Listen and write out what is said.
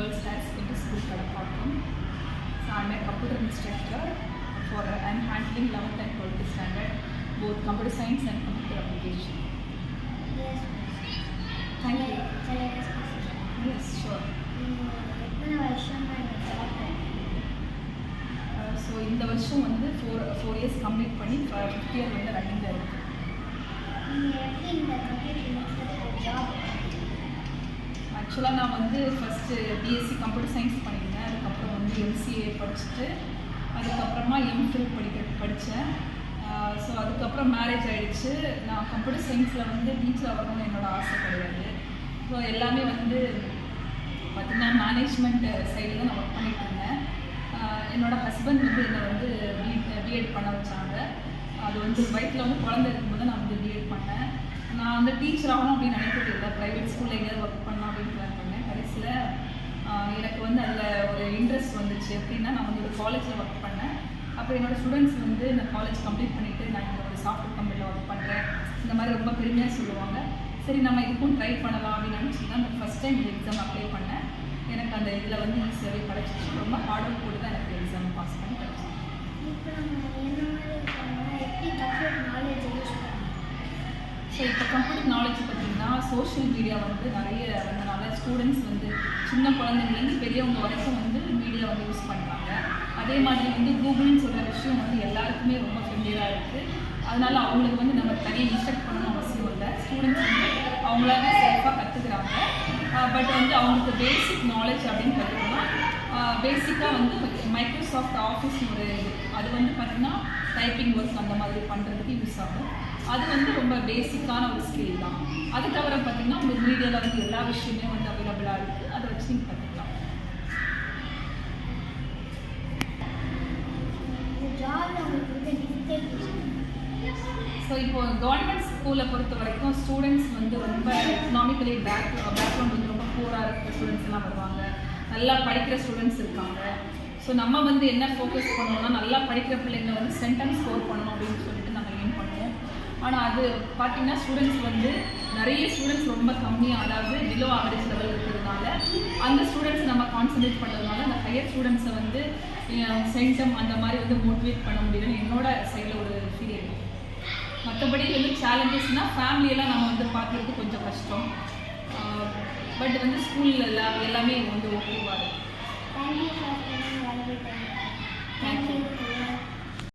Girls Higher Secondary School, Kadapakam. So I'm a computer instructor. I'm handling 11th and 12th standard, both computer science and computer application. Yes. Thank you. Shall I ask a question? Yes, sure. So இந்த வருஷம் வந்து 4 years complete பண்ணி 5th year வந்து ரன்னிங்ல இருக்கு. ஆக்சுவலாக நான் வந்து first BSc computer science பண்ணியிருந்தேன். அதுக்கப்புறம் வந்து எம்சிஏ படிச்சுட்டு அதுக்கப்புறமா எம்ஃபில் படித்தேன். ஸோ அதுக்கப்புறம் மேரேஜ் ஆகிடுச்சு. நான் கம்ப்யூட்டர் சயின்ஸில் வந்து டீச்சர் ஆகணும்னு என்னோடய ஆசை கிடையாது. ஸோ எல்லாமே வந்து பார்த்திங்கன்னா மேனேஜ்மெண்ட் சைடில் தான் நான் ஒர்க் பண்ணிகிட்டு இருந்தேன். என்னோடய ஹஸ்பண்ட் வந்து என்னை வந்து பிஎட் பண்ண வச்சாங்க. அது வந்து வயிற்றில் வந்து குழந்தை இருக்கும்போது நான் வந்து பிஎட் பண்ணேன். நான் வந்து டீச்சர் ஆகணும் அப்படின்னு நினைக்கிறது இல்லை. ப்ரைவேட் ஸ்கூலில் எங்கேயாவது ஒர்க் பண்ணலாம் அப்படின்னு பிளான் பண்ணேன். கடைசியில் எனக்கு வந்து அதில் ஒரு இன்ட்ரெஸ்ட் வந்துச்சு. எப்படின்னா நான் வந்து ஒரு காலேஜில் ஒர்க் பண்ணேன். அப்போ என்னோடய ஸ்டூடெண்ட்ஸ் வந்து நான் காலேஜ் கம்ப்ளீட் பண்ணிவிட்டு நான் இங்கே ஒரு சாஃப்ட்வேர் கம்பெனியில் ஒர்க் பண்ணுறேன் இந்த மாதிரி ரொம்ப பெருமையாக சொல்லுவாங்க. சரி நம்ம இதுக்கும் ட்ரை பண்ணலாம் அப்படின்னு நினச்சி தான் அந்த ஃபஸ்ட் டைம் இந்த எக்ஸாம் அப்ளை பண்ணேன். எனக்கு அந்த இதில் வந்து ஈஸியாகவே கிடச்சிச்சு. ரொம்ப ஹார்ட் ஒர்க் போட்டு தான் எனக்கு எக்ஸாம் பாஸ் பண்ணி கிடச்சிச்சு. ஸோ இப்போ கம்ப்யூட்டர் நாலேஜ் பார்த்திங்கன்னா சோஷியல் மீடியா வந்து நிறைய வந்தனால ஸ்டூடெண்ட்ஸ் வந்து சின்ன குழந்தைங்கலேருந்து பெரியவங்க வரைக்கும் வந்து மீடியா வந்து யூஸ் பண்ணுறாங்க. அதே மாதிரி வந்து கூகுள்னு சொல்கிற விஷயம் வந்து எல்லாருக்குமே ரொம்ப ஃபெமிலியராக இருக்குது. அதனால் அவங்களுக்கு வந்து நம்ம தனியாக இன்ஸ்ட்ரக்ட் பண்ணணும் அவசியம் இல்லை. ஸ்டூடெண்ட்ஸ் வந்து அவங்களாவே சேஃபாக கற்றுக்குறாங்க. பட் வந்து அவங்களுக்கு பேசிக் நாலேஜ் அப்படின்னு பார்த்தீங்கன்னா பேசிக்காக வந்து மைக்ரோசாஃப்ட் ஆஃபீஸ் ஒரு அது வந்து பார்த்திங்கன்னா டைப்பிங் ஒர்க் அந்த மாதிரி பண்ணுறதுக்கு யூஸ் ஆகும். அது வந்து ரொம்ப பேசிக்கான ஒரு ஸ்கில் தான். அது தவிர பார்த்திங்கன்னா உங்களுக்கு மீடியாவில் வந்து எல்லா விஷயமே வந்து அவைலபிளாக இருக்குது. அதை வச்சு நீங்கள் கற்றுக்கலாம். ஸோ இப்போ கவர்மெண்ட் ஸ்கூலை பொறுத்த வரைக்கும் ஸ்டூடெண்ட்ஸ் வந்து ரொம்ப எக்கனாமிக்கலி பேக்ரவுண்ட் வந்து ரொம்ப பூராக இருக்கிற ஸ்டூடெண்ட்ஸ் எல்லாம் வருவாங்க. நல்லா படிக்கிற ஸ்டூடெண்ட்ஸ் இருக்காங்க. ஸோ நம்ம வந்து என்ன ஃபோக்கஸ் பண்ணோம்னா நல்லா படிக்கிற பிள்ளைங்களை வந்து சென்டம் ஸ்கோர் பண்ணணும் அப்படின்னு சொல்லிட்டு நாங்கள் எய்ம் பண்ணுவோம். ஆனால் அது பார்த்திங்கன்னா ஸ்டூடெண்ட்ஸ் வந்து நிறைய ஸ்டூடெண்ட்ஸ் ரொம்ப கம்மியாக அதாவது பிலோ ஆவரேஜ் லெவல் இருக்கிறதுனால அந்த ஸ்டூடெண்ட்ஸ் நம்ம கான்சன்ட்ரேட் பண்ணுறதுனால அந்த ஹையர் ஸ்டூடெண்ட்ஸை வந்து சென்டம் அந்த மாதிரி வந்து மோட்டிவேட் பண்ண முடியலன்னு என்னோட சைடில் ஒரு ஃபீல் இருக்குது. மற்றபடி வந்து சேலஞ்சஸ்னால் ஃபேமிலியெல்லாம் நம்ம வந்து பார்க்குறது கொஞ்சம் கஷ்டம். பட் வந்து ஸ்கூலில் எல்லாமே வந்து ஓகேவாக இருக்குது.